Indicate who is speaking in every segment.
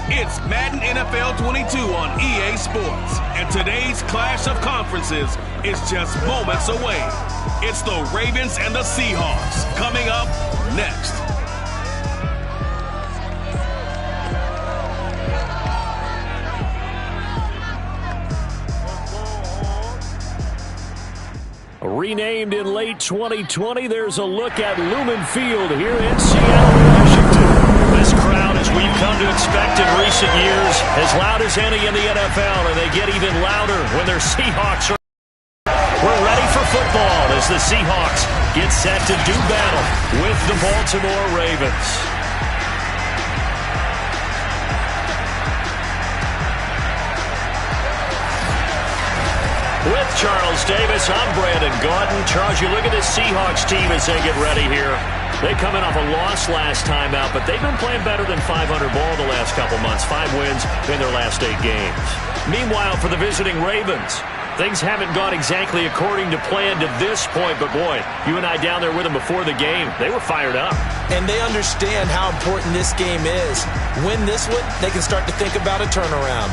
Speaker 1: It's Madden NFL 22 on EA Sports, and today's clash of conferences is just moments away. It's the Ravens and the Seahawks coming up next.
Speaker 2: Renamed in late 2020, there's a look at Lumen Field here in Seattle, Washington. This crowd, as we've come to expect in recent years, as loud as any in the NFL, and they get even louder when their Seahawks are. We're ready for football as the Seahawks get set to do battle with the Baltimore Ravens. With Charles Davis, I'm Brandon Gaudin. Charles, you look at this Seahawks team as they get ready here. They come in off a loss last time out, but they've been playing better than 500 ball the last couple months. 5 wins in their last 8 games. Meanwhile, for the visiting Ravens, things haven't gone exactly according to plan to this point, but boy, you and I down there with them before the game, they were fired up.
Speaker 3: And they understand how important this game is. Win this one, they can start to think about a turnaround.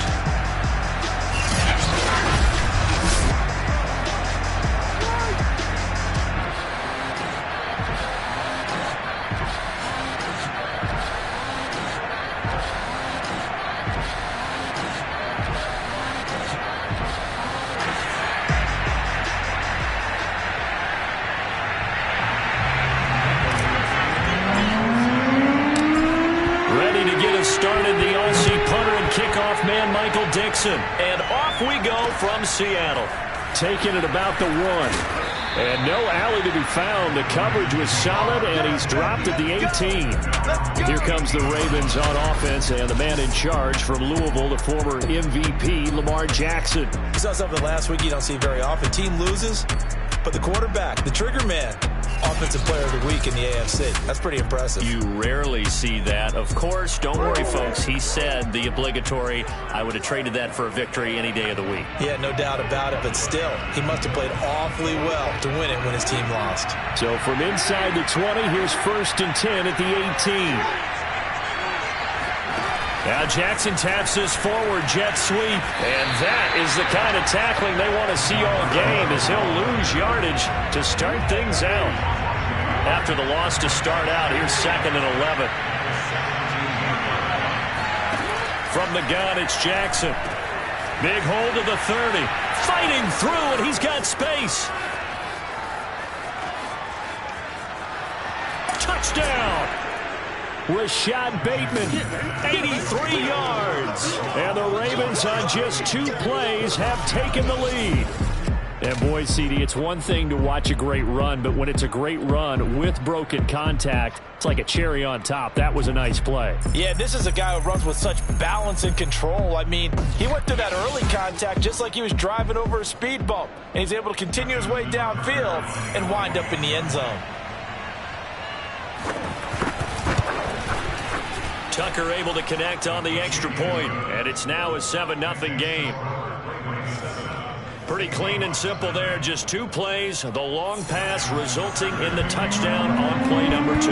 Speaker 2: Started the Aussie punter and kickoff man, Michael Dixon. And off we go from Seattle. Taking it about the 1. And no alley to be found. The coverage was solid, and he's dropped at the 18. Here comes the Ravens on offense, and the man in charge from Louisville, the former MVP, Lamar Jackson.
Speaker 3: We saw something last week you don't see very often. Team loses, but the quarterback, the trigger man, Offensive Player of the Week in the AFC. That's pretty impressive.
Speaker 2: You rarely see that. Of course, don't worry, folks. He said the obligatory, I would have traded that for a victory any day of the week.
Speaker 3: Yeah, no doubt about it, but still, he must have played awfully well to win it when his team lost.
Speaker 2: So from inside the 20, here's 1st and 10 at the 18. Now Jackson taps his forward jet sweep, and that is the kind of tackling they want to see all game as he'll lose yardage to start things out. After the loss to start out, here's 2nd and 11. From the gun, it's Jackson. Big hold of the 30. Fighting through, and he's got space. Touchdown! Rashad Bateman, 83 yards. And the Ravens on just 2 plays have taken the lead. And boy, CD, it's one thing to watch a great run, but when it's a great run with broken contact, it's like a cherry on top. That was a nice play.
Speaker 3: Yeah, this is a guy who runs with such balance and control. I mean, he went through that early contact just like he was driving over a speed bump. And he's able to continue his way downfield and wind up in the end zone.
Speaker 2: Tucker able to connect on the extra point, and it's now a 7-0 game. Pretty clean and simple there. Just 2 plays. The long pass resulting in the touchdown on play number 2.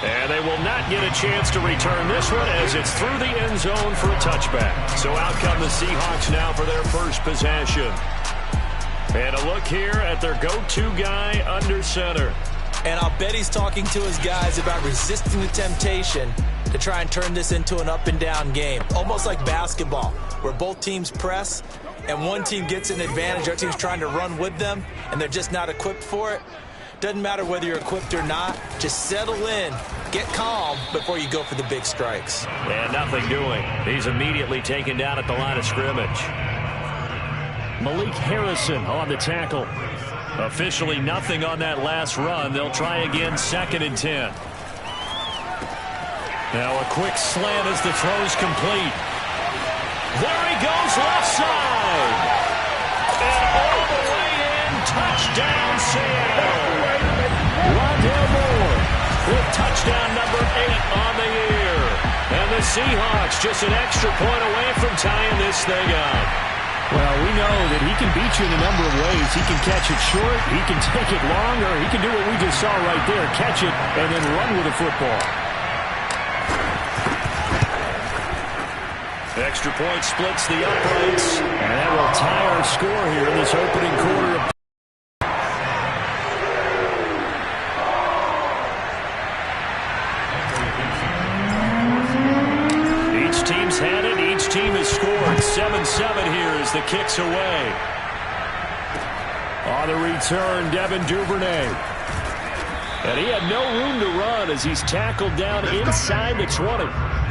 Speaker 2: And they will not get a chance to return this one as it's through the end zone for a touchback. So out come the Seahawks now for their first possession. And a look here at their go-to guy under center.
Speaker 3: And I'll bet he's talking to his guys about resisting the temptation to try and turn this into an up-and-down game. Almost like basketball, where both teams press, and one team gets an advantage, our team's trying to run with them, and they're just not equipped for it. Doesn't matter whether you're equipped or not. Just settle in, get calm before you go for the big strikes.
Speaker 2: And nothing doing. He's immediately taken down at the line of scrimmage. Malik Harrison on the tackle. Officially nothing on that last run. They'll try again, 2nd and 10. Now a quick slant as the throw's complete. There he goes, left side. And all the way in, touchdown Seattle. Rondale Moore with touchdown number 8 on the year. And the Seahawks just an extra point away from tying this thing up. Well, we know that he can beat you in a number of ways. He can catch it short, he can take it long, or he can do what we just saw right there, catch it and then run with the football. Extra point splits the uprights, and that will tie our score here in this opening quarter of had it. Each team has scored. 7-7 here as the kick's away. On the return, Devin Duvernay. And he had no room to run as he's tackled down inside the 20.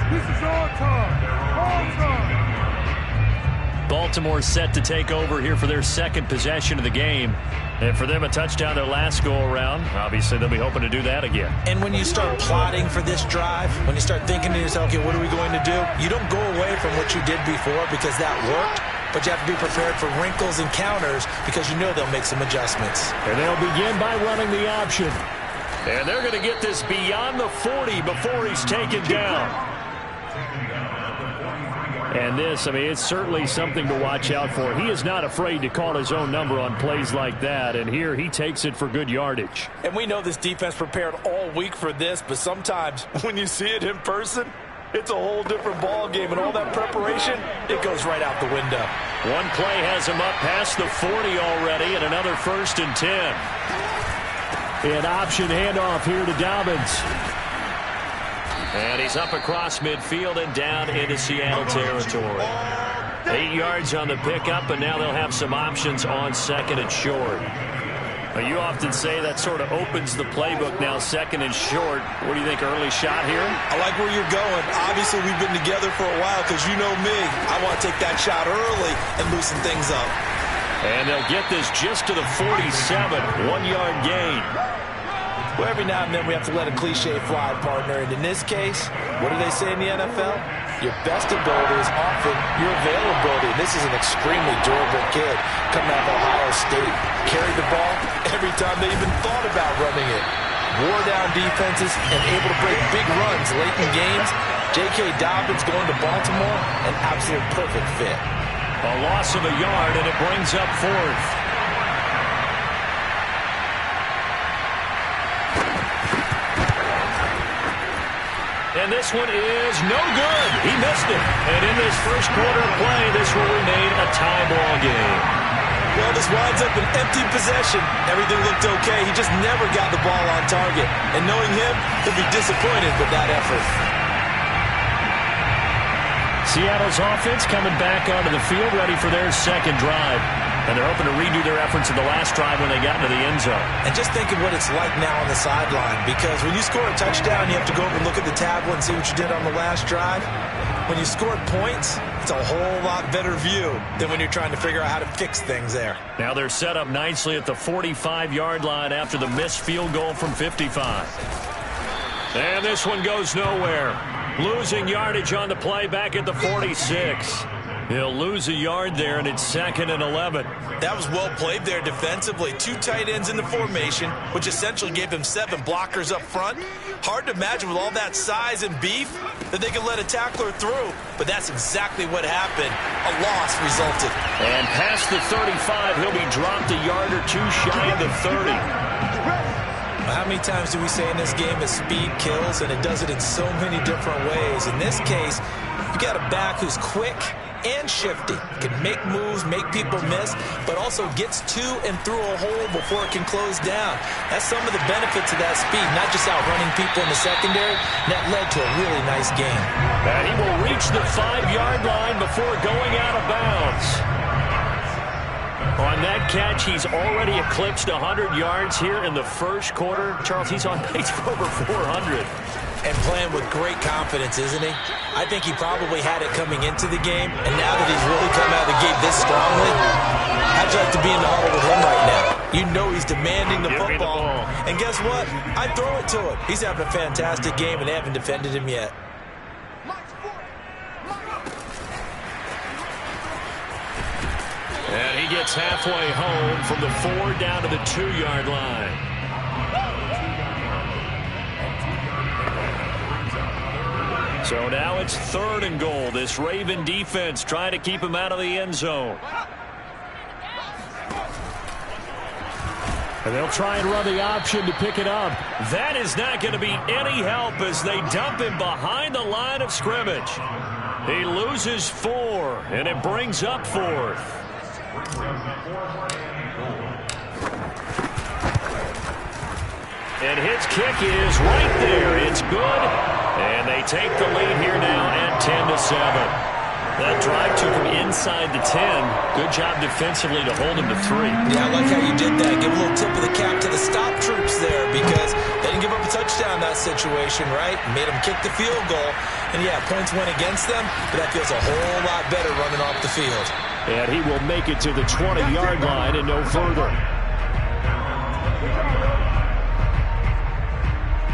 Speaker 4: This is our time. Our time.
Speaker 2: Baltimore set to take over here for their second possession of the game. And for them, a touchdown their last go-around. Obviously, they'll be hoping to do that again.
Speaker 3: And when you start plotting for this drive, when you start thinking to yourself, okay, what are we going to do? You don't go away from what you did before because that worked, but you have to be prepared for wrinkles and counters because you know they'll make some adjustments.
Speaker 2: And they'll begin by running the option. And they're going to get this beyond the 40 before he's taken down. And this, I mean, it's certainly something to watch out for. He is not afraid to call his own number on plays like that, and here he takes it for good yardage.
Speaker 3: And we know this defense prepared all week for this, but sometimes when you see it in person, it's a whole different ball game, and all that preparation, it goes right out the window.
Speaker 2: One play has him up past the 40 already, and another 1st and 10. An option handoff here to Dobbins. And he's up across midfield and down into Seattle territory. 8 yards on the pickup, and now they'll have some options on 2nd and short. Now, you often say that sort of opens the playbook now, 2nd and short. What do you think, early shot here?
Speaker 3: I like where you're going. Obviously, we've been together for a while because you know me. I want to take that shot early and loosen things up.
Speaker 2: And they'll get this just to the 47, 1-yard gain.
Speaker 3: Well, every now and then we have to let a cliche fly, partner. And in this case, what do they say in the NFL? Your best ability is often your availability. And this is an extremely durable kid coming out of Ohio State. Carried the ball every time they even thought about running it. Wore down defenses and able to break big runs late in games. J.K. Dobbins going to Baltimore, an absolute perfect fit.
Speaker 2: A loss of a yard, and it brings up 4th. And this one is no good. He missed it. And in this first quarter of play, this will remain a tie ball game.
Speaker 3: Well, this winds up an empty possession. Everything looked okay. He just never got the ball on target. And knowing him, he'll be disappointed with that effort.
Speaker 2: Seattle's offense coming back onto the field, ready for their second drive. And they're hoping to redo their efforts in the last drive when they got into the end zone.
Speaker 3: And just think of what it's like now on the sideline, because when you score a touchdown, you have to go over and look at the tablet and see what you did on the last drive. When you scored points, it's a whole lot better view than when you're trying to figure out how to fix things there.
Speaker 2: Now they're set up nicely at the 45-yard line after the missed field goal from 55. And this one goes nowhere. Losing yardage on the play back at the 46. He'll lose a yard there, and it's 2nd and 11.
Speaker 3: That was well played there defensively. 2 tight ends in the formation, which essentially gave them 7 blockers up front. Hard to imagine with all that size and beef that they could let a tackler through. But that's exactly what happened. A loss resulted.
Speaker 2: And past the 35, he'll be dropped a yard or 2 shy of the 30.
Speaker 3: How many times do we say in this game that speed kills, and it does it in so many different ways? In this case, you got a back who's quick and shifty, can make moves, make people miss, but also gets to and through a hole before it can close down. That's some of the benefits of that speed, not just outrunning people in the secondary. That led to a really nice game.
Speaker 2: And he will reach the 5-yard line before going out of bounds. On that catch, he's already eclipsed 100 yards here in the first quarter. Charles, he's on pace for over 400.
Speaker 3: And playing with great confidence, isn't he? I think he probably had it coming into the game, and now that he's really come out of the gate this strongly, how'd you like to be in the huddle with him right now? You know he's demanding the football. And guess what? I throw it to him. He's having a fantastic game, and they haven't defended him yet.
Speaker 2: And he gets halfway home from the 4 down to the 2-yard line. So now it's 3rd and goal. This Raven defense trying to keep him out of the end zone. And they'll try and run the option to pick it up. That is not going to be any help as they dump him behind the line of scrimmage. He loses 4, and it brings up 4th. And his kick is right there. It's good. And they take the lead here now at 10-7. That drive took him inside the 10. Good job defensively to hold him to 3.
Speaker 3: Yeah, I like how you did that. Give a little tip of the cap to the stop troops there because they didn't give up a touchdown in that situation, right? Made them kick the field goal. And, yeah, points went against them, but that feels a whole lot better running off the field.
Speaker 2: And he will make it to the 20-yard line and no further.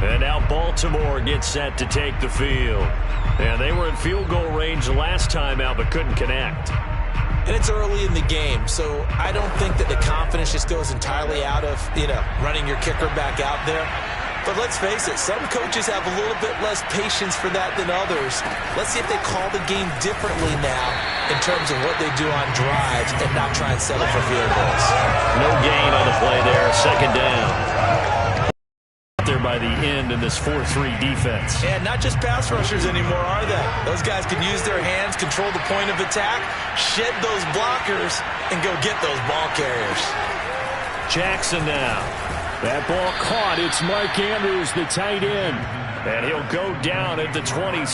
Speaker 2: And now Baltimore gets set to take the field. And they were in field goal range last time out but couldn't connect.
Speaker 3: And it's early in the game, so I don't think that the confidence just goes entirely out of, running your kicker back out there. But let's face it, some coaches have a little bit less patience for that than others. Let's see if they call the game differently now in terms of what they do on drives and not try and settle for field goals.
Speaker 2: No gain on the play there, second down. There by the end in this 4-3 defense.
Speaker 3: And not just pass rushers anymore, are they? Those guys can use their hands, control the point of attack, shed those blockers, and go get those ball carriers.
Speaker 2: Jackson now. That ball caught. It's Mark Andrews, the tight end. And he'll go down at the 26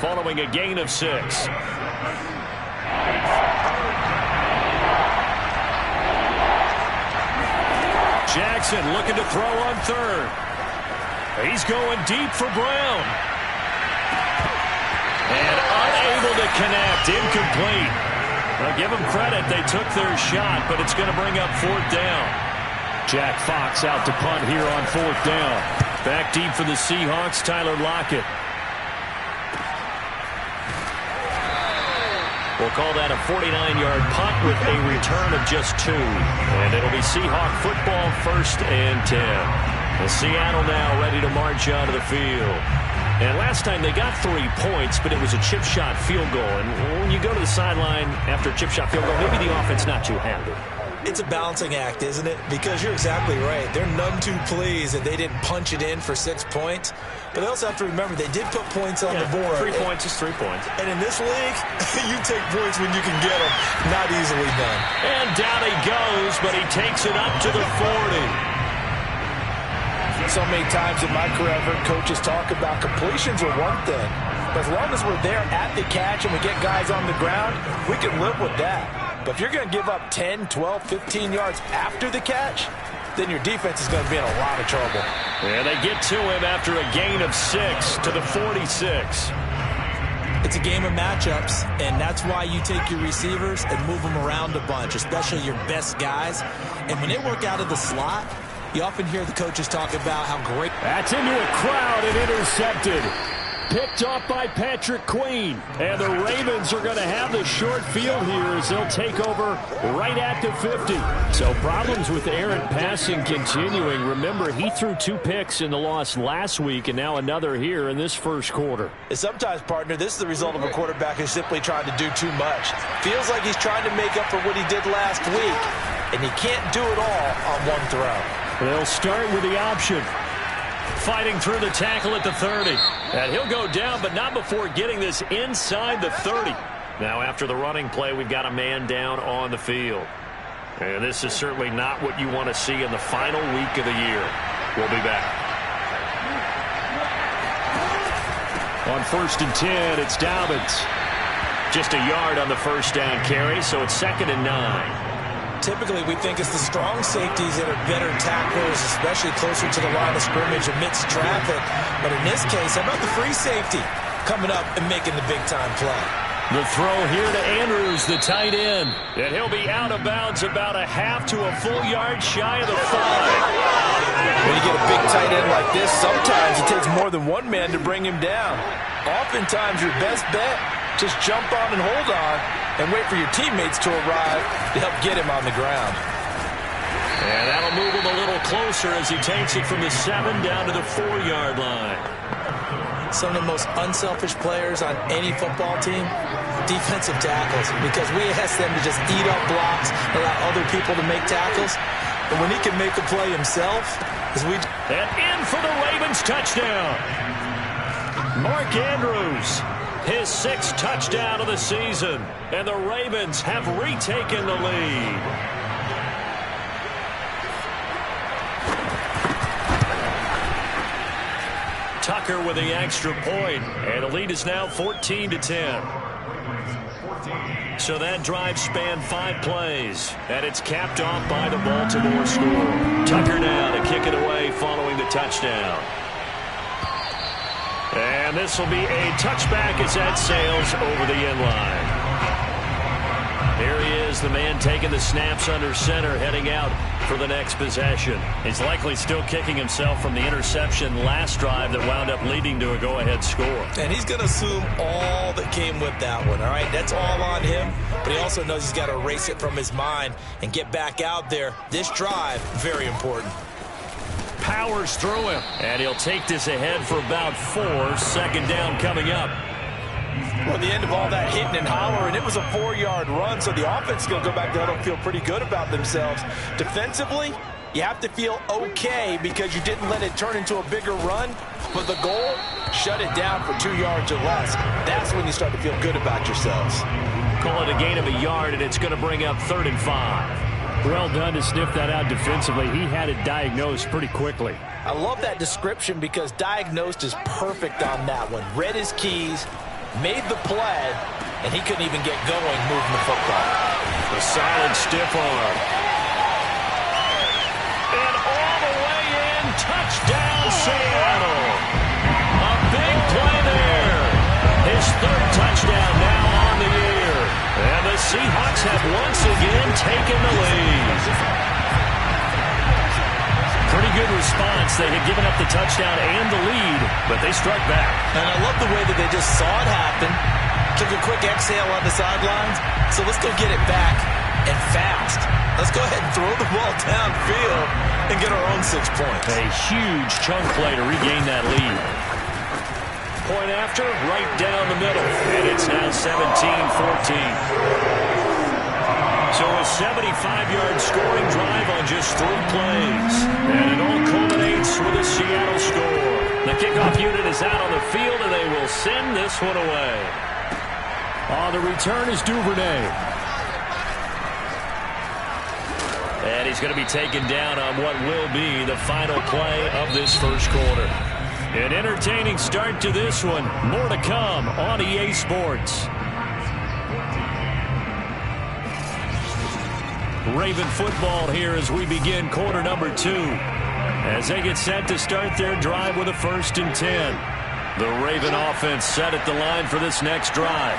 Speaker 2: following a gain of 6. Jackson looking to throw on 3rd. He's going deep for Brown. And unable to connect. Incomplete. I'll give them credit. They took their shot, but it's going to bring up 4th down. Jack Fox out to punt here on 4th down. Back deep for the Seahawks, Tyler Lockett. We'll call that a 49-yard punt with a return of just 2. And it'll be Seahawk football, 1st and 10. And Seattle now ready to march onto the field. And last time they got 3 points, but it was a chip shot field goal. And when you go to the sideline after a chip shot field goal, maybe the offense not too happy.
Speaker 3: It's a balancing act, isn't it? Because you're exactly right. They're none too pleased that they didn't punch it in for 6 points. But they also have to remember they did put points on the board.
Speaker 2: 3 points is 3 points.
Speaker 3: And in this league, you take points when you can get them. Not easily done.
Speaker 2: And down he goes, but he takes it up to the 40.
Speaker 5: So many times in my career I've heard coaches talk about completions are one thing. But as long as we're there at the catch and we get guys on the ground, we can live with that. But if you're going to give up 10, 12, 15 yards after the catch, then your defense is going to be in a lot of trouble.
Speaker 2: And they get to him after a gain of 6 to the 46.
Speaker 3: It's a game of matchups, and that's why you take your receivers and move them around a bunch, especially your best guys. And when they work out of the slot, you often hear the coaches talk about how great.
Speaker 2: That's into a crowd and intercepted. Picked off by Patrick Queen. And the Ravens are going to have the short field here as they'll take over right at the 50. So problems with errant passing continuing. Remember, he threw 2 picks in the loss last week and now another here in this first quarter.
Speaker 3: And sometimes, partner, this is the result of a quarterback who's simply trying to do too much. Feels like he's trying to make up for what he did last week, and he can't do it all on one throw.
Speaker 2: They'll start with the option. Fighting through the tackle at the 30. And he'll go down, but not before getting this inside the 30. Now, after the running play, we've got a man down on the field. And this is certainly not what you want to see in the final week of the year. We'll be back. On 1st and 10, it's Dobbins. Just a yard on the first down carry, so it's 2nd and 9.
Speaker 3: Typically, we think it's the strong safeties that are better tacklers, especially closer to the line of scrimmage amidst traffic. But in this case, how about the free safety coming up and making the big-time play?
Speaker 2: The throw here to Andrews, the tight end. And he'll be out of bounds about a half to a full yard shy of the 5.
Speaker 5: When you get a big tight end like this, sometimes it takes more than one man to bring him down. Oftentimes, your best bet, just jump on and hold on and wait for your teammates to arrive to help get him on the ground.
Speaker 2: And that'll move him a little closer as he takes it from the 7 down to the 4-yard line.
Speaker 3: Some of the most unselfish players on any football team, defensive tackles, because we ask them to just eat up blocks, allow other people to make tackles. And when he can make a play himself,
Speaker 2: and in for the Ravens touchdown. Mark Andrews, his 6th touchdown of the season. And the Ravens have retaken the lead. Tucker with the extra point, and the lead is now 14-10. So that drive spanned 5 plays, and it's capped off by the Baltimore score. Tucker now to kick it away following the touchdown. And this will be a touchback as that sails over the end line. Here he is, the man taking the snaps under center, heading out for the next possession. He's likely still kicking himself from the interception last drive that wound up leading to a go-ahead score.
Speaker 3: And he's going to assume all that came with that one, all right? That's all on him, but he also knows he's got to erase it from his mind and get back out there. This drive, very important.
Speaker 2: Powers through him, and he'll take this ahead for about 4. 2nd down coming up.
Speaker 3: Well, the end of all that hitting and hollering, it was a 4-yard run, so the offense is going to go back there and feel pretty good about themselves. Defensively, you have to feel okay because you didn't let it turn into a bigger run, but the goal, shut it down for 2 yards or less. That's when you start to feel good about yourselves.
Speaker 2: Call it a gain of a yard, and it's going to bring up 3rd and 5. Well done to sniff that out defensively. He had it diagnosed pretty quickly.
Speaker 3: I love that description because diagnosed is perfect on that one. Read his keys, made the play, and he couldn't even get going moving the football.
Speaker 2: A solid stiff arm. And all the way in, touchdown Seattle. A big play there. His 3rd touchdown now on the year. And the Seahawks have once again taken the lead. Pretty good response. They had given up the touchdown and the lead, but they struck back.
Speaker 3: And I love the way that they just saw it happen, took a quick exhale on the sidelines. So let's go get it back and fast. Let's go ahead and throw the ball downfield and get our own 6 points.
Speaker 2: A huge chunk play to regain that lead. Point after, right down the middle. And it's now 17-14. So a 75-yard scoring drive on just 3 plays. And it all culminates with a Seattle score. The kickoff unit is out on the field, and they will send this one away. On the return is Duvernay. And he's going to be taken down on what will be the final play of this first quarter. An entertaining start to this one. More to come on EA Sports. Raven football here as we begin quarter number 2. As they get set to start their drive with a 1st and 10. The Raven offense set at the line for this next drive.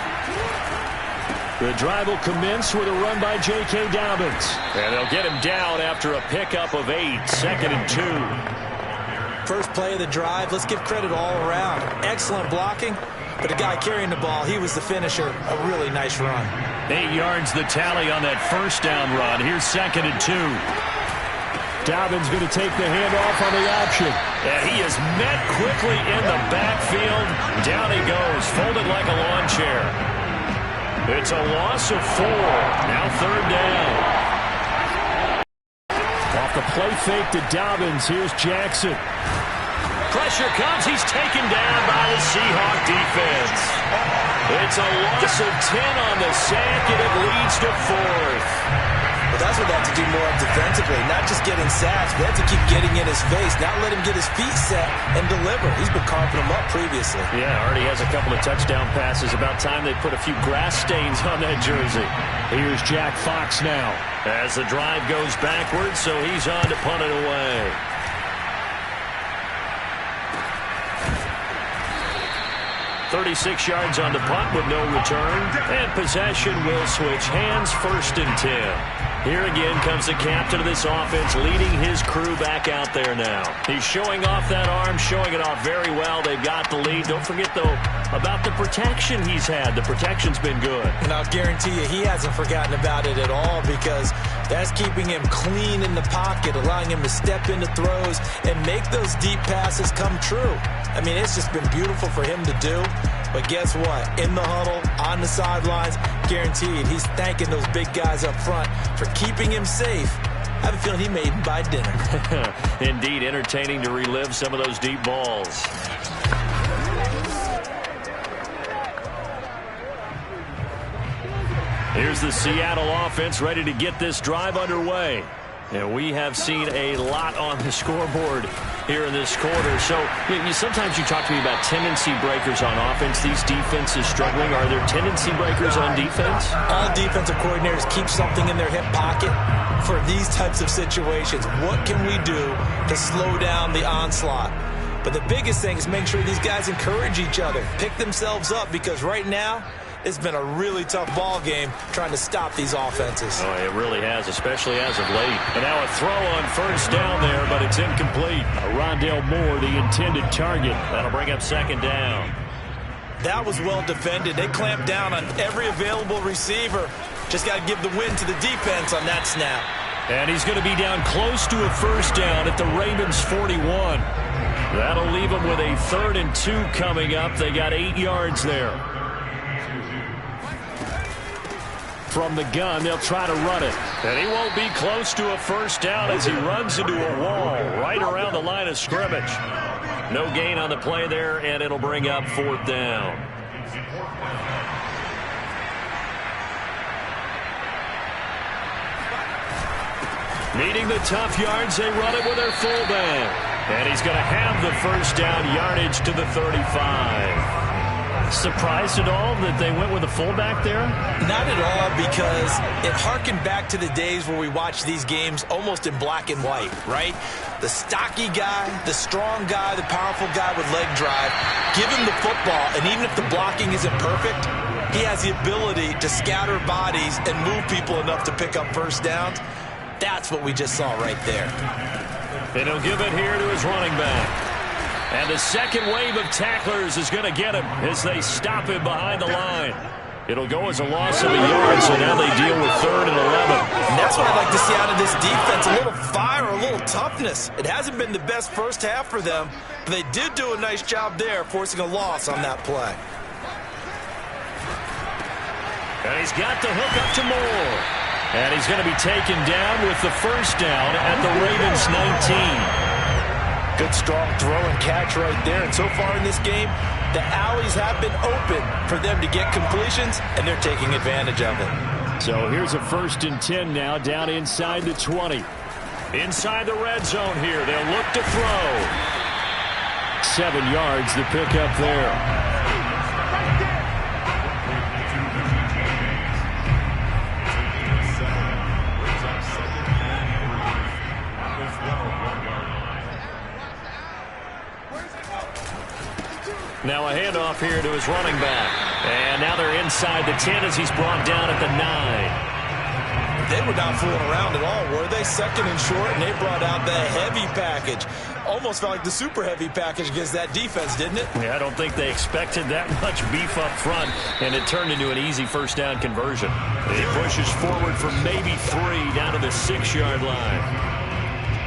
Speaker 2: The drive will commence with a run by J.K. Dobbins. And they'll get him down after a pickup of 8. 2nd and 2.
Speaker 3: First play of the drive, let's give credit all around. Excellent blocking, but the guy carrying the ball, he was the finisher. A really nice run.
Speaker 2: 8 yards the tally on that 1st down run. Here's 2nd and 2. Dobbins going to take the handoff on the option. And he is met quickly in the backfield. Down he goes, folded like a lawn chair. It's a loss of 4. Now 3rd down. Off the play fake to Dobbins, here's Jackson. Pressure comes, he's taken down by the Seahawk defense. It's a loss of 10 on the sack, and it leads to 4th.
Speaker 3: Well, that's what they have to do more of defensively, not just getting sacks, but they have to keep getting in his face, not let him get his feet set and deliver. He's been carving them up previously.
Speaker 2: Yeah, already has a couple of touchdown passes. About time they put a few grass stains on that jersey. Here's Jack Fox now. As the drive goes backwards, so he's on to punt it away. .36 yards on the punt with no return. And possession will switch hands, 1st and 10. Here again comes the captain of this offense, leading his crew back out there now. He's showing off that arm, showing it off very well. They've got the lead. Don't forget, though, about the protection he's had. The protection's been good.
Speaker 3: And I'll guarantee you he hasn't forgotten about it at all because that's keeping him clean in the pocket, allowing him to step into throws and make those deep passes come true. I mean, it's just been beautiful for him to do. But guess what? In the huddle, on the sidelines, guaranteed he's thanking those big guys up front for keeping him safe I have a feeling he may even buy dinner.
Speaker 2: Indeed, entertaining to relive some of those deep balls. Here's the Seattle offense ready to get this drive underway. And we have seen a lot on the scoreboard here in this quarter. So sometimes you talk to me about tendency breakers on offense. These defenses struggling. Are there tendency breakers on defense?
Speaker 3: All defensive coordinators keep something in their hip pocket for these types of situations. What can we do to slow down the onslaught? But the biggest thing is make sure these guys encourage each other, pick themselves up, because right now it's been a really tough ball game trying to stop these offenses.
Speaker 2: Oh, it really has, especially as of late. And now a throw on first down there, but it's incomplete. Rondale Moore, the intended target. That'll bring up second down.
Speaker 3: That was well defended. They clamped down on every available receiver. Just got to give the win to the defense on that snap.
Speaker 2: And he's going to be down close to a first down at the Ravens 41. That'll leave them with a 3rd and 2 coming up. They got 8 yards there. From the gun, they'll try to run it. And he won't be close to a first down as he runs into a wall right around the line of scrimmage. No gain on the play there, and it'll bring up 4th down. Needing the tough yards, they run it with their fullback. And he's going to have the first down yardage to the 35. Surprised at all that they went with a fullback there?
Speaker 3: Not at all, because it harkened back to the days where we watched these games almost in black and white, right? The stocky guy, the strong guy, the powerful guy with leg drive. Give him the football, and even if the blocking isn't perfect, he has the ability to scatter bodies and move people enough to pick up first downs. That's what we just saw right there.
Speaker 2: And he'll give it here to his running back. And the second wave of tacklers is going to get him as they stop him behind the line. It'll go as a loss of a yard, so now they deal with 3rd and 11.
Speaker 3: And that's what I'd like to see out of this defense, a little fire, a little toughness. It hasn't been the best first half for them, but they did do a nice job there, forcing a loss on that play.
Speaker 2: And he's got the hook up to Moore. And he's going to be taken down with the first down at the Ravens 19.
Speaker 5: Good, strong throw and catch right there. And so far in this game, the alleys have been open for them to get completions, and they're taking advantage of it.
Speaker 2: So here's a 1st and 10 now, down inside the 20. Inside the red zone here. They'll look to throw. 7 yards, the pickup there. Now a handoff here to his running back. And now they're inside the 10 as he's brought down at the 9.
Speaker 3: They were not fooling around at all, were they? 2nd and short, and they brought out the heavy package. Almost felt like the super heavy package against that defense, didn't it?
Speaker 2: Yeah, I don't think they expected that much beef up front, and it turned into an easy first down conversion. He pushes forward for maybe 3 down to the 6-yard line.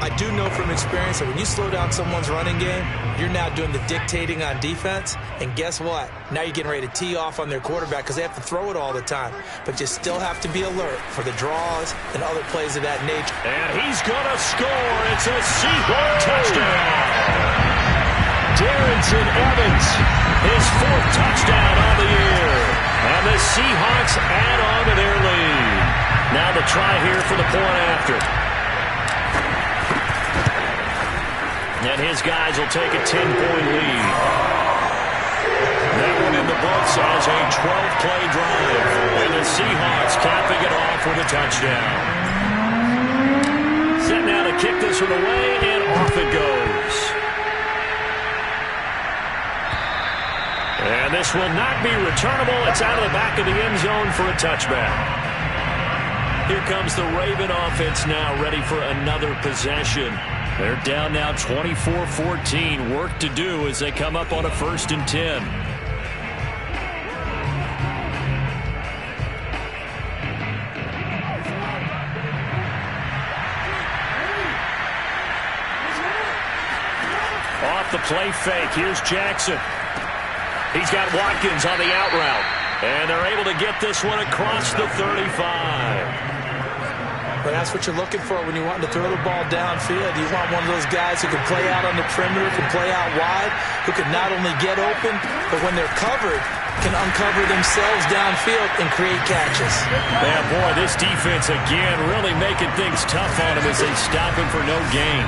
Speaker 3: I do know from experience that when you slow down someone's running game, you're now doing the dictating on defense. And guess what? Now you're getting ready to tee off on their quarterback because they have to throw it all the time. But you still have to be alert for the draws and other plays of that nature.
Speaker 2: And he's going to score. It's a Seahawks touchdown. Darrington Evans, his 4th touchdown on the year. And the Seahawks add on to their lead. Now the try here for the point after. And his guys will take a 10-point lead. That one in the books as a 12-play drive. And the Seahawks capping it off with a touchdown. Set now to kick this one away, and off it goes. And this will not be returnable. It's out of the back of the end zone for a touchback. Here comes the Raven offense now, ready for another possession. They're down now 24-14. Work to do as they come up on a 1st and 10. Off the play fake. Here's Jackson. He's got Watkins on the out route. And they're able to get this one across the 35.
Speaker 3: But that's what you're looking for when you want to throw the ball downfield. You want one of those guys who can play out on the perimeter, can play out wide, who can not only get open, but when they're covered, can uncover themselves downfield and create catches.
Speaker 2: Yeah, boy, this defense again really making things tough on him as they stop him for no gain.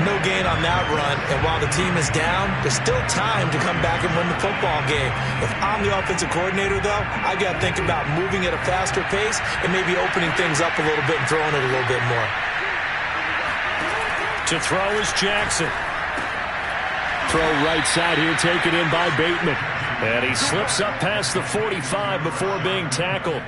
Speaker 3: No gain on that run, and while the team is down, there's still time to come back and win the football game. If I'm the offensive coordinator, though, I got to think about moving at a faster pace and maybe opening things up a little bit and throwing it a little bit more.
Speaker 2: To throw is Jackson. Throw right side here, taken in by Bateman. And he slips up past the 45 before being tackled.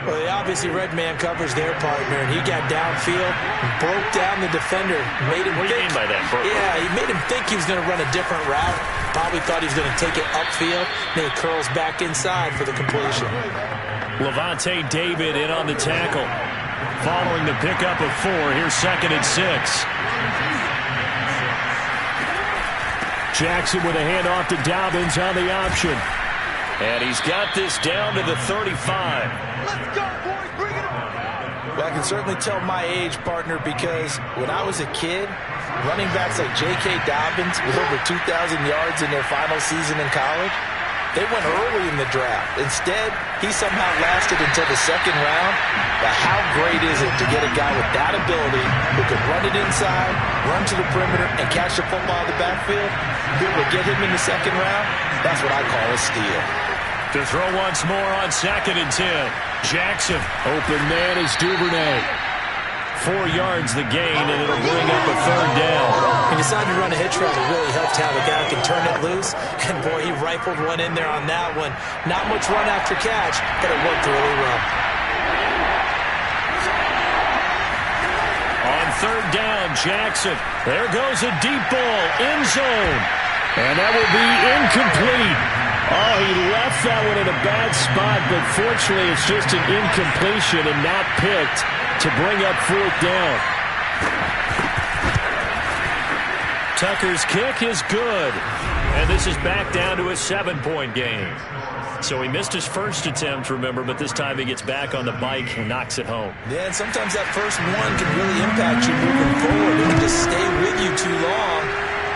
Speaker 3: Well, they obviously red man covers their partner, and he got downfield, broke down the defender, made him
Speaker 2: What do you mean by that, Burke?
Speaker 3: Yeah, he made him think he was going to run a different route. Probably thought he was going to take it upfield. Then he curls back inside for the completion.
Speaker 2: Levante David in on the tackle. Following the pickup of 4, here's 2nd and 6. Jackson with a handoff to Dobbins on the option. And he's got this down to the 35.
Speaker 4: Let's go, boys. Bring it on.
Speaker 5: Well, I can certainly tell my age, partner, because when I was a kid, running backs like J.K. Dobbins with over 2,000 yards in their final season in college, they went early in the draft. Instead, he somehow lasted until the 2nd round. But how great is it to get a guy with that ability who can run it inside, run to the perimeter, and catch the football in the backfield? Be able to get him in the 2nd round? That's what I call a steal.
Speaker 2: To throw once more on 2nd and 10. Jackson, open man is Duvernay. 4 yards the gain, and it'll bring up a 3rd down.
Speaker 3: He decided to run a hitch route. It really helped to have a guy who can turn it loose. And, boy, he rifled one in there on that one. Not much run after catch, but it worked really well.
Speaker 2: On 3rd down, Jackson. There goes a deep ball, end zone. And that will be incomplete. Oh, he left that one in a bad spot, but fortunately it's just an incompletion and not picked to bring up 4th down. Tucker's kick is good. And this is back down to a 7-point game. So he missed his first attempt, remember, but this time he gets back on the bike and knocks it home.
Speaker 3: Yeah, and sometimes that first one can really impact you moving forward. It can just stay with you too long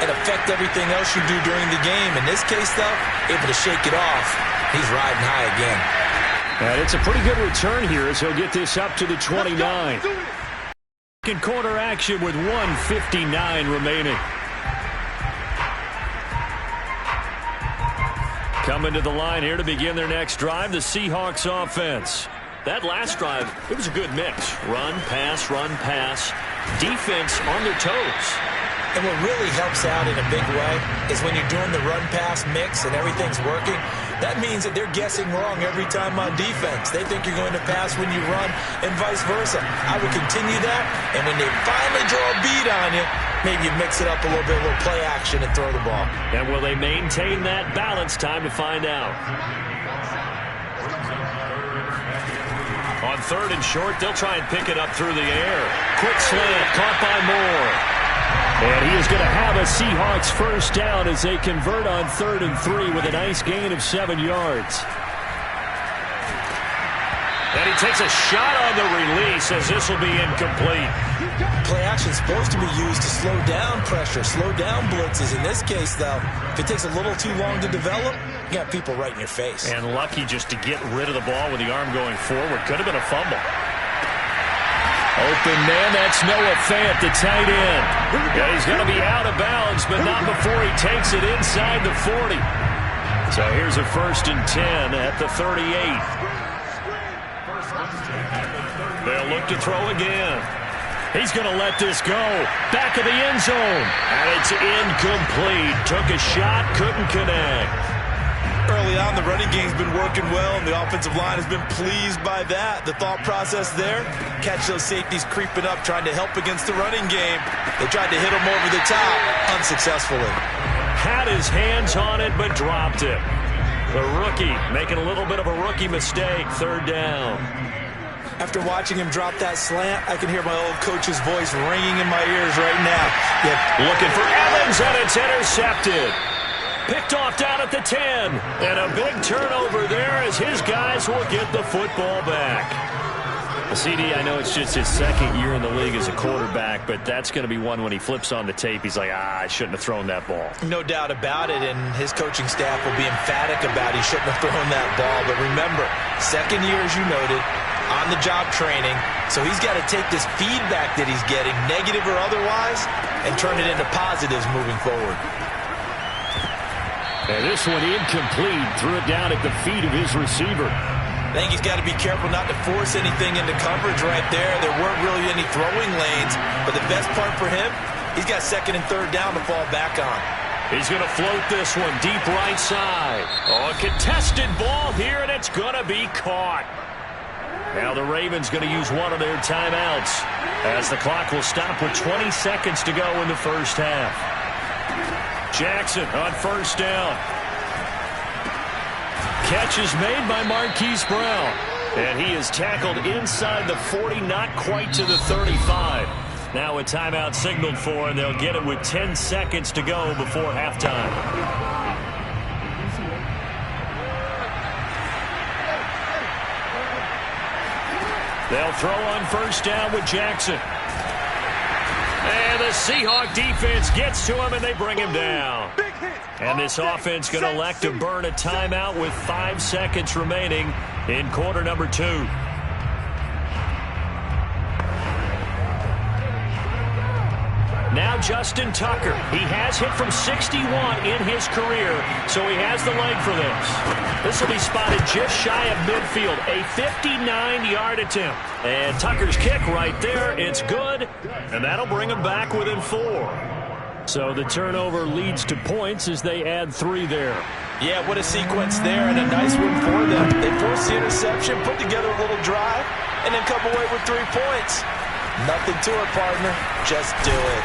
Speaker 3: and affect everything else you do during the game. In this case, though, able to shake it off. He's riding high again.
Speaker 2: And it's a pretty good return here as he'll get this up to the 29. Second quarter action with 1:59 remaining. Coming to the line here to begin their next drive, the Seahawks offense. That last drive, it was a good mix. Run, pass, defense on their toes.
Speaker 3: And what really helps out in a big way is when you're doing the run-pass mix and everything's working, that means that they're guessing wrong every time on defense. They think you're going to pass when you run and vice versa. I would continue that, and when they finally draw a beat on you, maybe you mix it up a little bit, a little play action, and throw the ball.
Speaker 2: And will they maintain that balance? Time to find out. On 3rd and short, they'll try and pick it up through the air. Quick slant, caught by Moore. And he is going to have a Seahawks first down as they convert on 3rd and 3 with a nice gain of 7 yards. And he takes a shot on the release as this will be incomplete.
Speaker 3: Play action is supposed to be used to slow down pressure, slow down blitzes. In this case, though, if it takes a little too long to develop, you got people right in your face.
Speaker 2: And lucky just to get rid of the ball with the arm going forward. Could have been a fumble. Open man, that's Noah Fant, the tight end. And he's going to be out of bounds, but not before he takes it inside the 40. So here's a 1st and 10 at the 38. They'll look to throw again. He's going to let this go. Back of the end zone. And it's incomplete. Took a shot, couldn't connect.
Speaker 3: Early on, the running game's been working well, and the offensive line has been pleased by that. The thought process there, catch those safeties creeping up, trying to help against the running game. They tried to hit him over the top, unsuccessfully.
Speaker 2: Had his hands on it, but dropped it. The rookie making a little bit of a rookie mistake, 3rd down.
Speaker 3: After watching him drop that slant, I can hear my old coach's voice ringing in my ears right now.
Speaker 2: Looking for Evans, and it's intercepted. Picked off down at the 10. And a big turnover there as his guys will get the football back. CD, I know it's just his second year in the league as a quarterback, but that's going to be one when he flips on the tape, he's like, I shouldn't have thrown that ball.
Speaker 3: No doubt about it, and his coaching staff will be emphatic about he shouldn't have thrown that ball. But remember, second year, as you noted, on-the-job training, so he's got to take this feedback that he's getting, negative or otherwise, and turn it into positives moving forward.
Speaker 2: And this one incomplete, threw it down at the feet of his receiver.
Speaker 3: I think he's got to be careful not to force anything into coverage right there. There weren't really any throwing lanes, but the best part for him, he's got second and third down to fall back on.
Speaker 2: He's going to float this one deep right side. Oh, a contested ball here, and it's going to be caught. Now the Ravens going to use one of their timeouts as the clock will stop with 20 seconds to go in the first half. Jackson on first down. Catch is made by Marquise Brown. And he is tackled inside the 40, not quite to the 35. Now a timeout signaled for, and they'll get it with 10 seconds to go before halftime. They'll throw on first down with Jackson. And the Seahawk defense gets to him, and they bring him down. And this offense going to elect to burn a timeout with 5 seconds remaining in quarter number 2. Now Justin Tucker. He has hit from 61 in his career, so he has the leg for this. This will be spotted just shy of midfield, a 59-yard attempt. And Tucker's kick right there, it's good, and that'll bring him back within 4. So the turnover leads to points as they add 3 there.
Speaker 3: Yeah, what a sequence there, and a nice one for them. They forced the interception, put together a little drive, and then come away with 3 points. Nothing to it, partner. Just do it.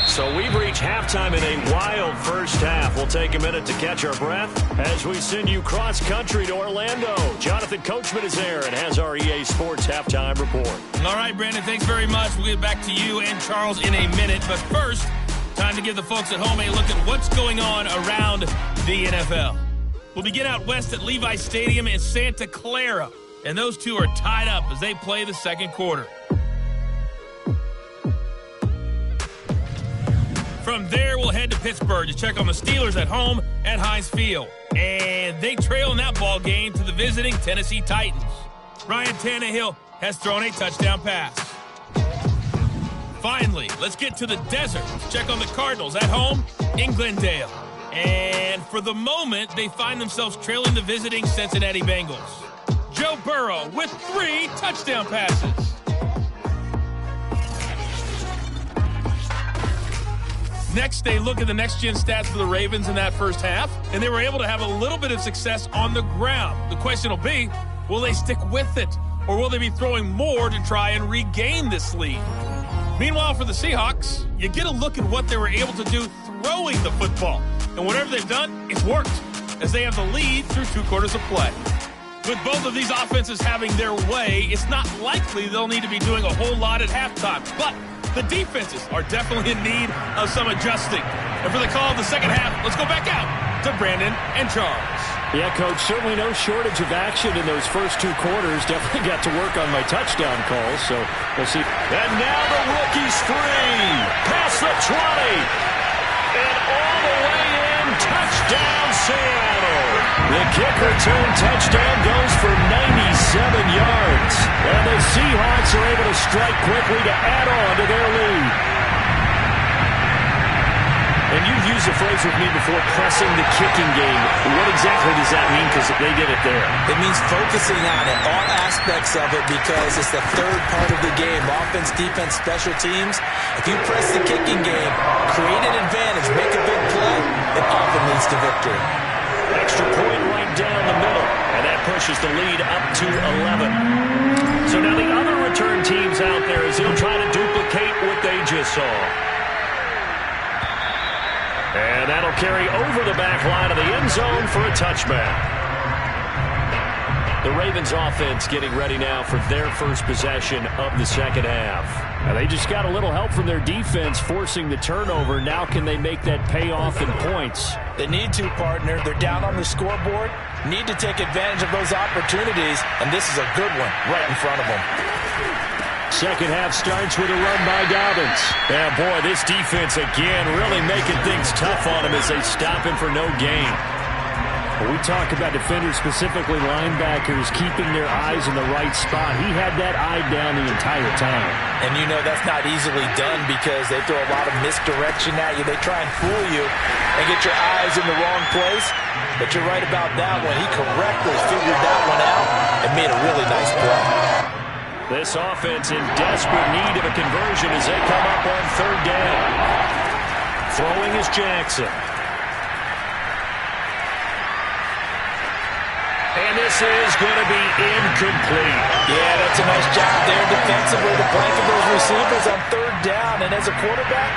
Speaker 2: So we've reached halftime in a wild first half. We'll take a minute to catch our breath as we send you cross-country to Orlando. Jonathan Coachman is there and has our EA Sports halftime report.
Speaker 6: All right, Brandon, thanks very much. We'll get back to you and Charles in a minute. But first, time to give the folks at home a look at what's going on around the NFL. We'll begin out west at Levi Stadium in Santa Clara. And those two are tied up as they play the second quarter. From there, we'll head to Pittsburgh to check on the Steelers at home at Heinz Field. And they trail in that ball game to the visiting Tennessee Titans. Ryan Tannehill has thrown a touchdown pass. Finally, let's get to the desert to check on the Cardinals at home in Glendale. And for the moment, they find themselves trailing the visiting Cincinnati Bengals. Joe Burrow with 3 touchdown passes. Next, they look at the next-gen stats for the Ravens in that first half, and they were able to have a little bit of success on the ground. The question will be, will they stick with it, or will they be throwing more to try and regain this lead? Meanwhile, for the Seahawks, you get a look at what they were able to do throwing the football. And whatever they've done, it's worked, as they have the lead through 2 quarters of play. With both of these offenses having their way, it's not likely they'll need to be doing a whole lot at halftime. But the defenses are definitely in need of some adjusting. And for the call of the second half, let's go back out to Brandon and Charles.
Speaker 2: Yeah, Coach, certainly no shortage of action in those first 2 quarters. Definitely got to work on my touchdown calls, so we'll see. And now the rookie's free. Past the 20. And all the way in, touchdown Seattle. The kick return touchdown goes for 97 yards. And the Seahawks are able to strike quickly to add on to their lead. And you've used the phrase with me before, pressing the kicking game. What exactly does that mean? Because they did it there.
Speaker 3: It means focusing on it, all aspects of it, because it's the third part of the game. Offense, defense, special teams. If you press the kicking game, create an advantage, make a big play, it often leads to victory.
Speaker 2: Extra point right down the middle. And that pushes the lead up to 11. So now the other return teams out there as they'll try to duplicate what they just saw. And that'll carry over the back line of the end zone for a touchback. The Ravens offense getting ready now for their first possession of the second half. They just got a little help from their defense forcing the turnover. Now can they make that pay off in points?
Speaker 3: They need to, partner. They're down on the scoreboard. Need to take advantage of those opportunities, and this is a good one right in front of them.
Speaker 2: Second half starts with a run by Dobbins. Yeah, boy, this defense again really making things tough on him as they stop him for no gain. When we talk about defenders, specifically linebackers, keeping their eyes in the right spot, he had that eye down the entire time.
Speaker 3: And you know that's not easily done because they throw a lot of misdirection at you. They try and fool you and get your eyes in the wrong place. But you're right about that one. He correctly figured that one out and made a really nice play.
Speaker 2: This offense in desperate need of a conversion as they come up on third down. Throwing is Jackson. And this is going to be incomplete.
Speaker 3: Yeah, that's a nice job there defensively to blanket those receivers on third down. And as a quarterback,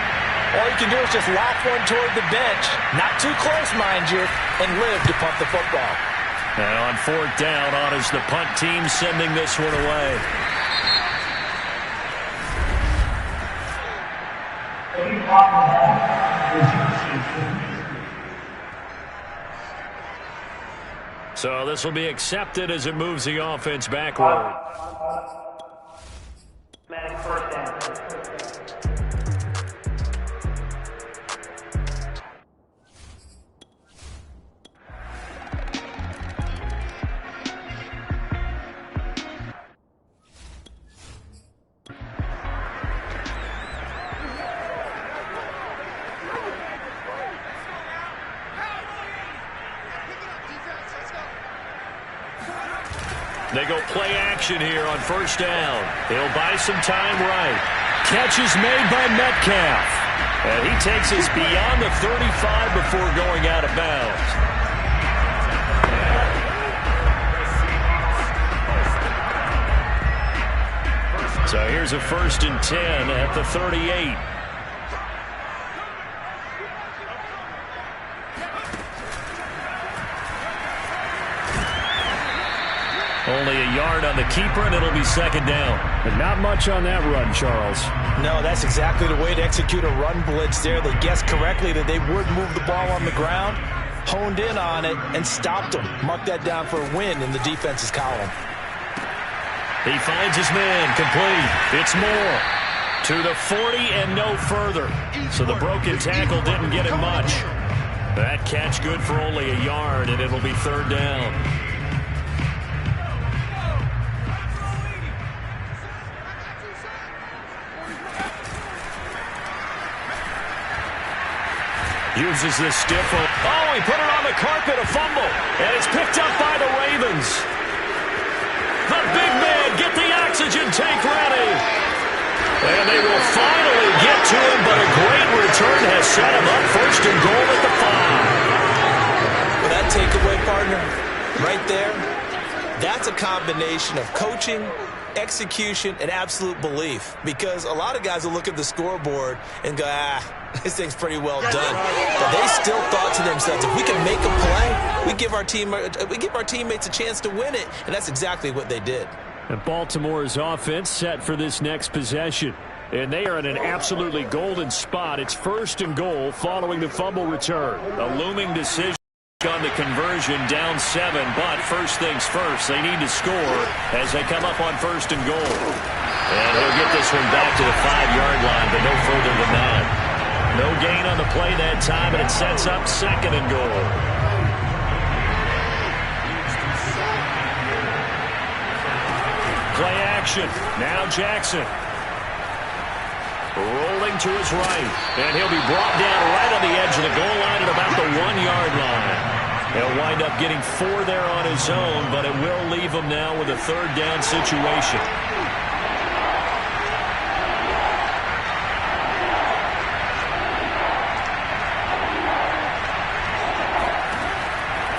Speaker 3: all you can do is just lock one toward the bench. Not too close, mind you, and live to punt the football.
Speaker 2: And on fourth down, on is the punt team sending this one away. So this will be accepted as it moves the offense backward. They go play action here on first down. They'll buy some time right. Catch is made by Metcalf. And he takes us beyond the 35 before going out of bounds. So here's a 1st and 10 at the 38. Only a yard on the keeper, and it'll be second down. But not much on that run, Charles.
Speaker 3: No, that's exactly the way to execute a run blitz there. They guessed correctly that they would move the ball on the ground, honed in on it, and stopped them. Mark that down for a win in the defense's column.
Speaker 2: He finds his man, complete. It's Moore. To the 40 and no further. So the broken tackle didn't get him much. That catch good for only a yard, and it'll be third down. Uses this stiff. Oh, he put it on the carpet, a fumble. And it's picked up by the Ravens. The big man, get the oxygen tank ready. And they will finally get to him, but a great return has set him up 1st and goal at the 5.
Speaker 3: Well, that takeaway, partner, right there, that's a combination of coaching, execution, and absolute belief. Because a lot of guys will look at the scoreboard and go, this thing's pretty well done. But they still thought to themselves, if we can make a play, we give our teammates a chance to win it. And that's exactly what they did.
Speaker 2: And Baltimore's offense set for this next possession. And they are in an absolutely golden spot. It's 1st and goal following the fumble return. A looming decision on the conversion, down 7. But first things first, they need to score as they come up on 1st and goal. And he'll get this one back to the 5-yard line, but no further than that. No gain on the play that time, and it sets up 2nd and goal. Play action. Now Jackson. Rolling to his right. And he'll be brought down right on the edge of the goal line at about the 1-yard line. He'll wind up getting 4 there on his own, but it will leave him now with a 3rd down situation.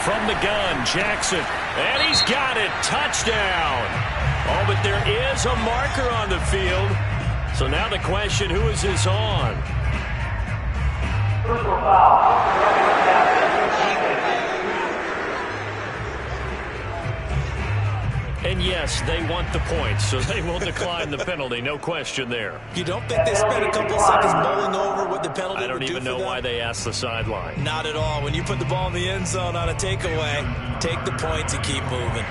Speaker 2: From the gun, Jackson. And he's got it. Touchdown. Oh, but there is a marker on the field. So now the question, who is this on? And yes, yes, they want the points, so they will decline the penalty. No question there.
Speaker 3: You don't think they spent a couple of seconds mulling over what the penalty would do?
Speaker 2: I don't even know why they asked the sideline.
Speaker 3: Not at all. When you put the ball in the end zone on a takeaway, take the points and keep moving.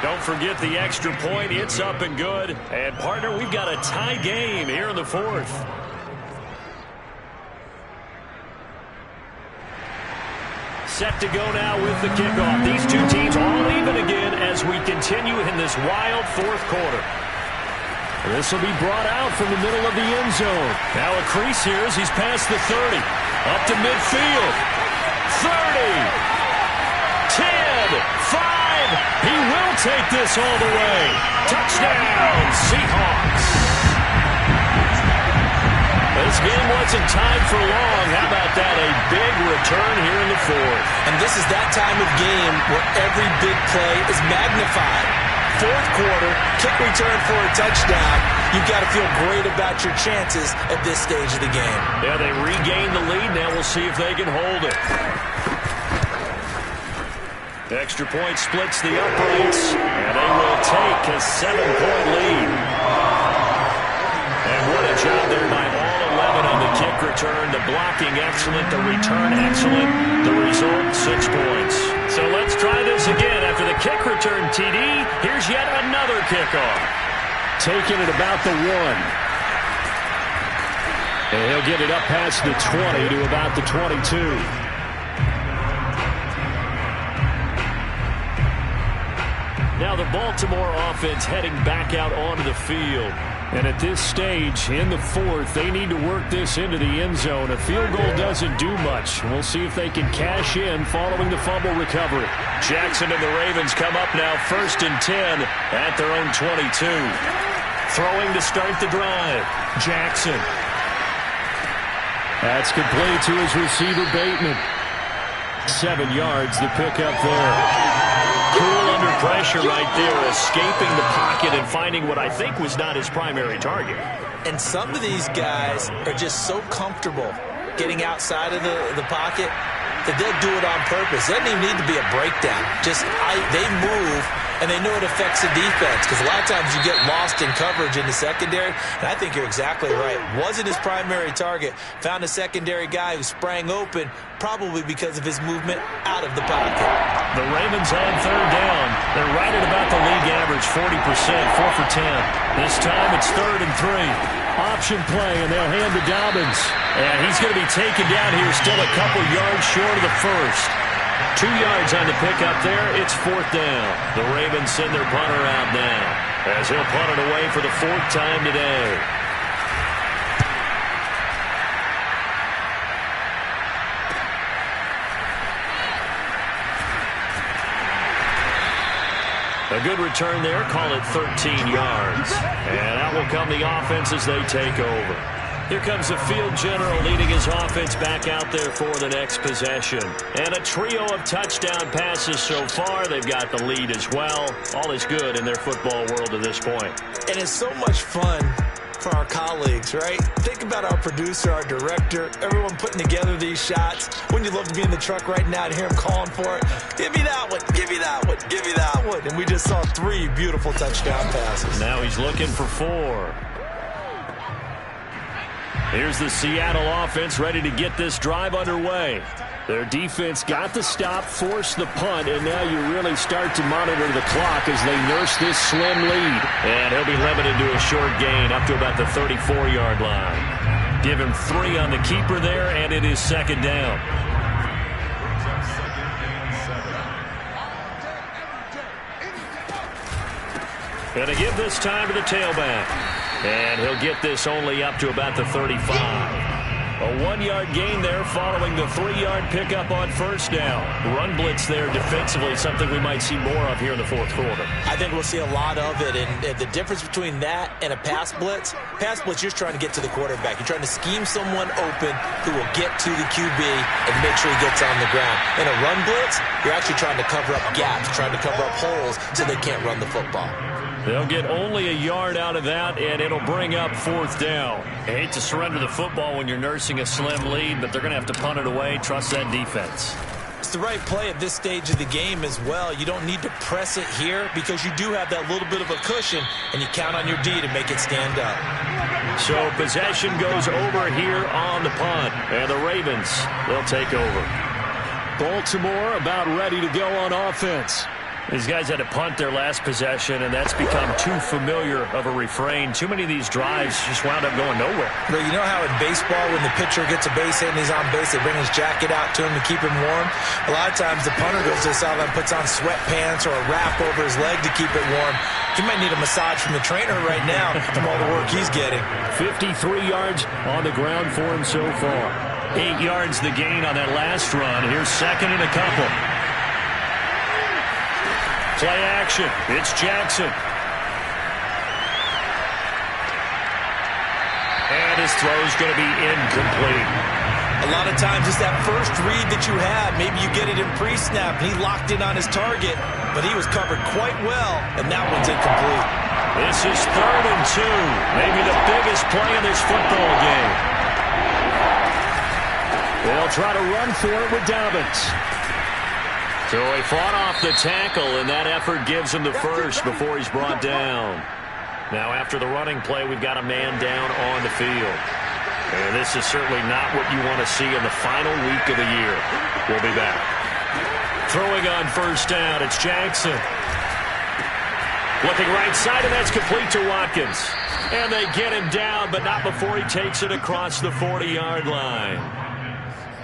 Speaker 2: Don't forget the extra point. It's up and good. And, partner, we've got a tie game here in the fourth. Set to go now with the kickoff. These two teams all even again as we continue in this wild fourth quarter. This will be brought out from the middle of the end zone. Now a crease here as he's past the 30. Up to midfield. 30. 10. 5. He will take this all the way. Touchdown, Seahawks. This game wasn't tied for long. How about that? A big return here in the fourth.
Speaker 3: And this is that time of game where every big play is magnified. Fourth quarter, kick return for a touchdown. You've got to feel great about your chances at this stage of the game.
Speaker 2: Yeah, they regained the lead. Now we'll see if they can hold it. The extra point splits the uprights, and they will take a 7-point lead. And what a job there by all 11 on the kick return. The blocking excellent, the return excellent. The result, 6 points. So let's try this again. After the kick return TD, here's yet another kickoff. Taking it about the 1. And he'll get it up past the 20 to about the 22. Now the Baltimore offense heading back out onto the field. And at this stage, in the fourth, they need to work this into the end zone. A field goal doesn't do much. We'll see if they can cash in following the fumble recovery. Jackson and the Ravens come up now 1st and 10 at their own 22. Throwing to start the drive. Jackson. That's complete to his receiver, Bateman. 7 yards, the pickup there. Cool under pressure right there, escaping the pocket and finding what I think was not his primary target.
Speaker 3: And some of these guys are just so comfortable getting outside of the pocket that they'll do it on purpose. It doesn't even need to be a breakdown. They move, and they know it affects the defense because a lot of times you get lost in coverage in the secondary, and I think you're exactly right. Wasn't his primary target. Found a secondary guy who sprang open, probably because of his movement out of the pocket.
Speaker 2: The Ravens on 3rd down. They're right at about the league average, 40%, 4 for 10. This time it's 3rd and 3. Option play, and they'll hand to Dobbins. And he's going to be taken down here, still a couple yards short of the first. 2 yards on the pickup there. It's 4th down. The Ravens send their punter out now as he'll punt it away for the 4th time today. A good return there, call it 13 yards. And out will come the offense as they take over. Here comes the field general leading his offense back out there for the next possession. And a trio of touchdown passes so far. They've got the lead as well. All is good in their football world at this point.
Speaker 3: And it's so much fun for our colleagues, right? Think about our producer, our director, everyone putting together these shots. Wouldn't you love to be in the truck right now and hear him calling for it? Give me that one, give me that one, give me that one. And we just saw 3 beautiful touchdown passes.
Speaker 2: Now he's looking for 4. Here's the Seattle offense ready to get this drive underway. Their defense got the stop, forced the punt, and now you really start to monitor the clock as they nurse this slim lead. And he'll be limited to a short gain up to about the 34-yard line. Give him 3 on the keeper there, and it is 2nd down. Gonna give this time to the tailback. And he'll get this only up to about the 35. A 1-yard gain there following the 3-yard pickup on 1st down. Run blitz there defensively, something we might see more of here in the 4th quarter.
Speaker 3: I think we'll see a lot of it. And the difference between that and a pass blitz, you're just trying to get to the quarterback. You're trying to scheme someone open who will get to the QB and make sure he gets on the ground. In a run blitz, you're actually trying to cover up gaps, trying to cover up holes so they can't run the football.
Speaker 2: They'll get only a yard out of that, and it'll bring up 4th down. I hate to surrender the football when you're nursing a slim lead, but they're going to have to punt it away. Trust that defense.
Speaker 3: It's the right play at this stage of the game as well. You don't need to press it here because you do have that little bit of a cushion, and you count on your D to make it stand up.
Speaker 2: So possession goes over here on the punt, and the Ravens, they'll take over. Baltimore about ready to go on offense. These guys had to punt their last possession, and that's become too familiar of a refrain. Too many of these drives just wound up going nowhere.
Speaker 3: But you know how in baseball, when the pitcher gets a base hit and he's on base, they bring his jacket out to him to keep him warm? A lot of times the punter goes to the sideline, puts on sweatpants or a wrap over his leg to keep it warm. He might need a massage from the trainer right now from all the work he's getting.
Speaker 2: 53 yards on the ground for him so far. 8 yards the gain on that last run. Here's 2nd and a couple. Play action. It's Jackson. And his throw's going to be incomplete.
Speaker 3: A lot of times it's that first read that you have. Maybe you get it in pre-snap, and he locked in on his target, but he was covered quite well, and that one's incomplete.
Speaker 2: This is 3rd and 2. Maybe the biggest play in this football game. They'll try to run for it with Dobbins. So he fought off the tackle, and that effort gives him the first before he's brought down. Now, after the running play, we've got a man down on the field. And this is certainly not what you want to see in the final week of the year. We'll be back. Throwing on 1st down, it's Jackson. Looking right side, and that's complete to Watkins. And they get him down, but not before he takes it across the 40-yard line.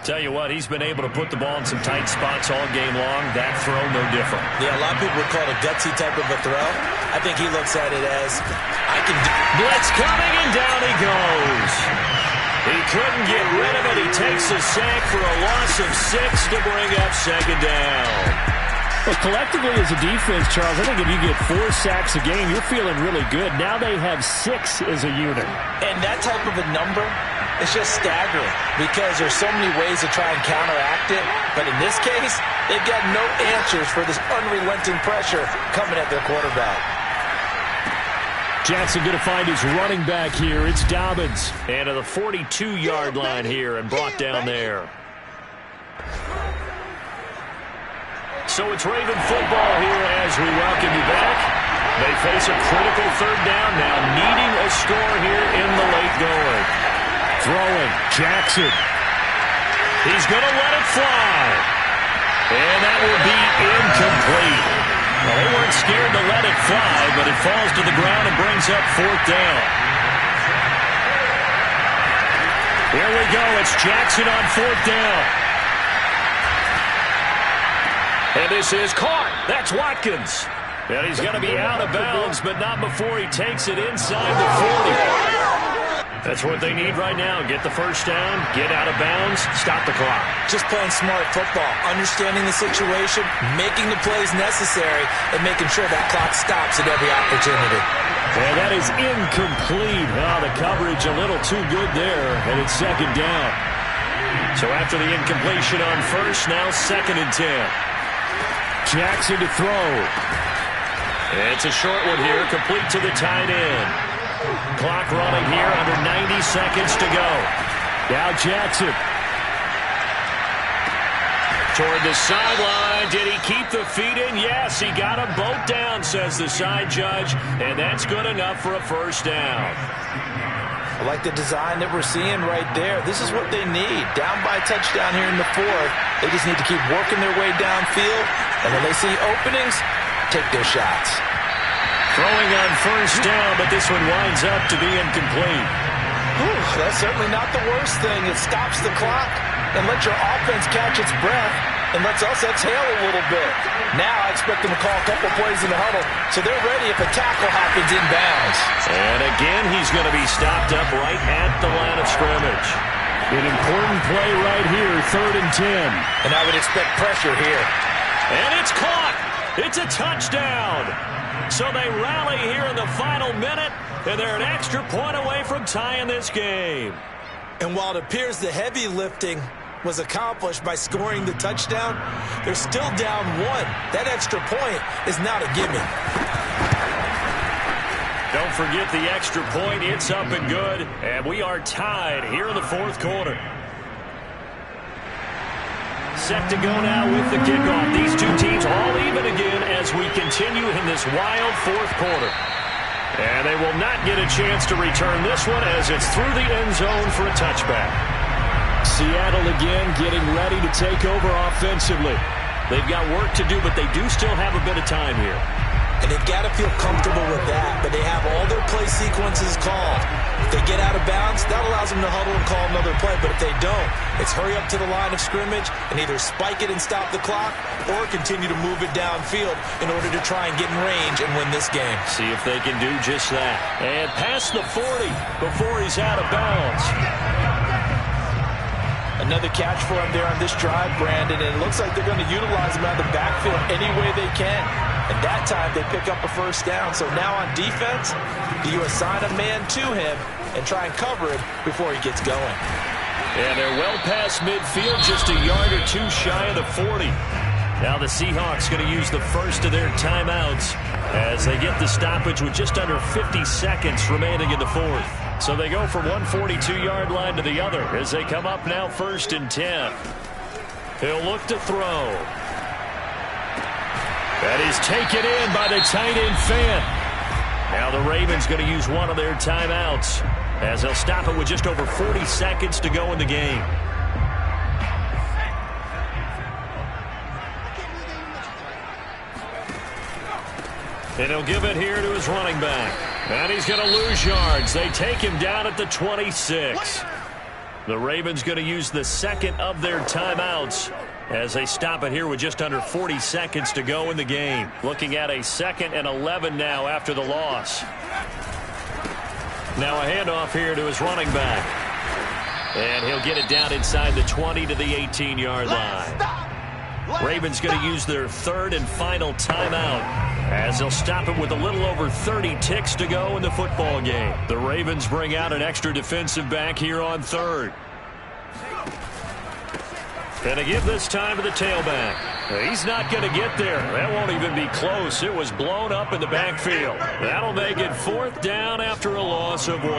Speaker 2: Tell you what, he's been able to put the ball in some tight spots all game long. That throw, no different.
Speaker 3: Yeah, a lot of people would call it a gutsy type of a throw. I think he looks at it as, I can do.
Speaker 2: Blitz coming, and down he goes. He couldn't get rid of it. He takes a sack for a loss of 6 to bring up 2nd down.
Speaker 7: Well, collectively as a defense, Charles, I think if you get 4 sacks a game, you're feeling really good. Now they have 6 as a unit.
Speaker 3: And that type of a number, it's just staggering because there's so many ways to try and counteract it. But in this case, they've got no answers for this unrelenting pressure coming at their quarterback.
Speaker 7: Jackson going to find his running back here. It's Dobbins.
Speaker 2: And to the 42-yard line here and brought down there. So it's Raven football here as we welcome you back. They face a critical 3rd down now, needing a score here in the late going.
Speaker 7: Throwing, Jackson.
Speaker 2: He's going to let it fly. And that will be incomplete. Well, they weren't scared to let it fly, but it falls to the ground and brings up 4th down. Here we go. It's Jackson on 4th down. And this is caught. That's Watkins. And he's going to be out of bounds, but not before he takes it inside the 40. That's what they need right now. Get the 1st down, get out of bounds, stop the clock.
Speaker 3: Just playing smart football, understanding the situation, making the plays necessary, and making sure that clock stops at every opportunity.
Speaker 7: And that is incomplete. Oh, the coverage a little too good there, and it's 2nd down.
Speaker 2: So after the incompletion on 1st, now 2nd and 10.
Speaker 7: Jackson to throw.
Speaker 2: It's a short one here, complete to the tight end. Clock running here, under 90 seconds to go.
Speaker 7: Now Jackson.
Speaker 2: Toward the sideline. Did he keep the feet in? Yes, he got them both down, says the side judge. And that's good enough for a 1st down.
Speaker 3: I like the design that we're seeing right there. This is what they need. Down by a touchdown here in the 4th. They just need to keep working their way downfield. And when they see openings, take their shots.
Speaker 2: Throwing on 1st down, but this one winds up to be incomplete.
Speaker 3: Whew, that's certainly not the worst thing. It stops the clock and lets your offense catch its breath and lets us exhale a little bit. Now I expect them to call a couple plays in the huddle, so they're ready if a tackle happens inbounds.
Speaker 2: And again, he's going to be stopped up right at the line of scrimmage.
Speaker 7: An important play right here, 3rd and 10.
Speaker 3: And I would expect pressure here.
Speaker 2: And it's caught. It's a touchdown. So they rally here in the final minute, and they're an extra point away from tying this game.
Speaker 3: And while it appears the heavy lifting was accomplished by scoring the touchdown, they're still down 1. That extra point is not a gimme.
Speaker 2: Don't forget the extra point. It's up and good. And we are tied here in the fourth quarter. Set to go now with the kickoff. These two teams all even again as we continue in this wild fourth quarter. And they will not get a chance to return this one as it's through the end zone for a touchback.
Speaker 7: Seattle again getting ready to take over offensively.
Speaker 2: They've got work to do, but they do still have a bit of time here.
Speaker 3: And they've got to feel comfortable with that, but they have all their play sequences called. If they get out of bounds, that allows them to huddle and call another play. But if they don't, it's hurry up to the line of scrimmage and either spike it and stop the clock or continue to move it downfield in order to try and get in range and win this game.
Speaker 2: See if they can do just that. And past the 40 before he's out of bounds.
Speaker 5: Another catch for him there on this drive, Brandon, and it looks like they're going to utilize him out of the backfield any way they can. And that time they pick up a first down. So now on defense, do you assign a man to him and try and cover him before he gets going?
Speaker 2: And they're well past midfield, just a yard or two shy of the 40. Now the Seahawks going to use the first of their timeouts as they get the stoppage with just under 50 seconds remaining in the fourth. So they go from one 42-yard line to the other as they come up now 1st and 10. He'll look to throw. That is taken in by the tight end Fan. Now the Ravens going to use one of their timeouts as they'll stop it with just over 40 seconds to go in the game. And he'll give it here to his running back. And he's going to lose yards. They take him down at the 26. The Ravens going to use the second of their timeouts as they stop it here with just under 40 seconds to go in the game. Looking at a 2nd and 11 now after the loss. Now a handoff here to his running back. And he'll get it down inside the 20 to the 18-yard line. Ravens going to use their 3rd and final timeout as they'll stop it with a little over 30 ticks to go in the football game. The Ravens bring out an extra defensive back here on 3rd. And they give this time to the tailback. He's not going to get there. That won't even be close. It was blown up in the backfield. That'll make it 4th down after a loss of 1.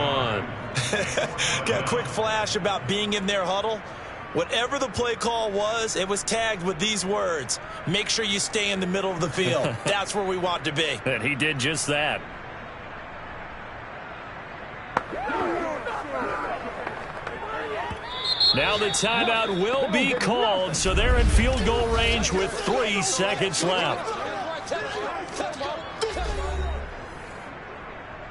Speaker 3: Got a quick flash about being in their huddle. Whatever the play call was, it was tagged with these words: make sure you stay in the middle of the field. That's where we want to be.
Speaker 2: And he did just that. Now the timeout will be called, so they're in field goal range with 3 seconds left.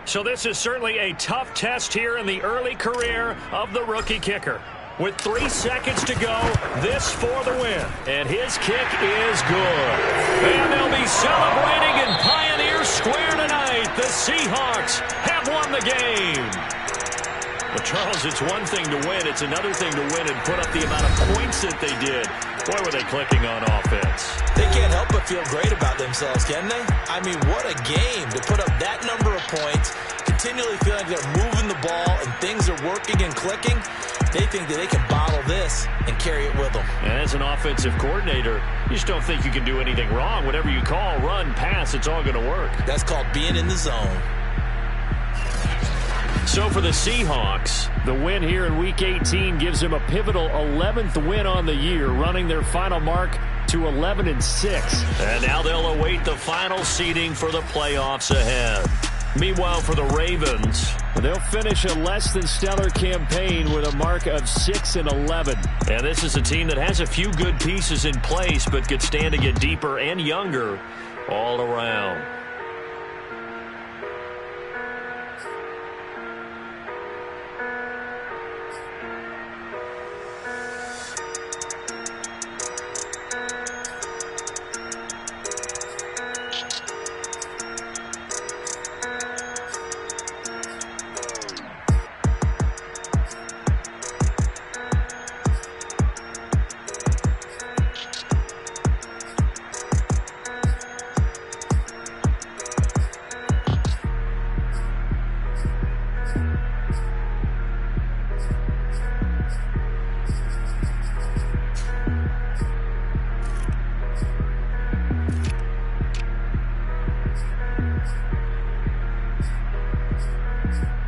Speaker 2: So this is certainly a tough test here in the early career of the rookie kicker. With 3 seconds to go, this for the win. And his kick is good. And they'll be celebrating in Pioneer Square tonight. The Seahawks have won the game. Well, Charles, it's one thing to win. It's another thing to win and put up the amount of points that they did. Boy, were they clicking on offense.
Speaker 3: They can't help but feel great about themselves, can they? I mean, what a game to put up that number of points, continually feeling like they're moving the ball and things are working and clicking. They think that they can bottle this and carry it with them.
Speaker 2: And as an offensive coordinator, you just don't think you can do anything wrong. Whatever you call, run, pass, it's all going to work.
Speaker 3: That's called being in the zone.
Speaker 2: So for the Seahawks, the win here in Week 18 gives them a pivotal 11th win on the year, running their final mark to 11-6. And now they'll await the final seeding for the playoffs ahead. Meanwhile, for the Ravens, they'll finish a less than stellar campaign with a mark of 6-11. And this is a team that has a few good pieces in place, but could stand to get deeper and younger all around.
Speaker 8: Seahawks.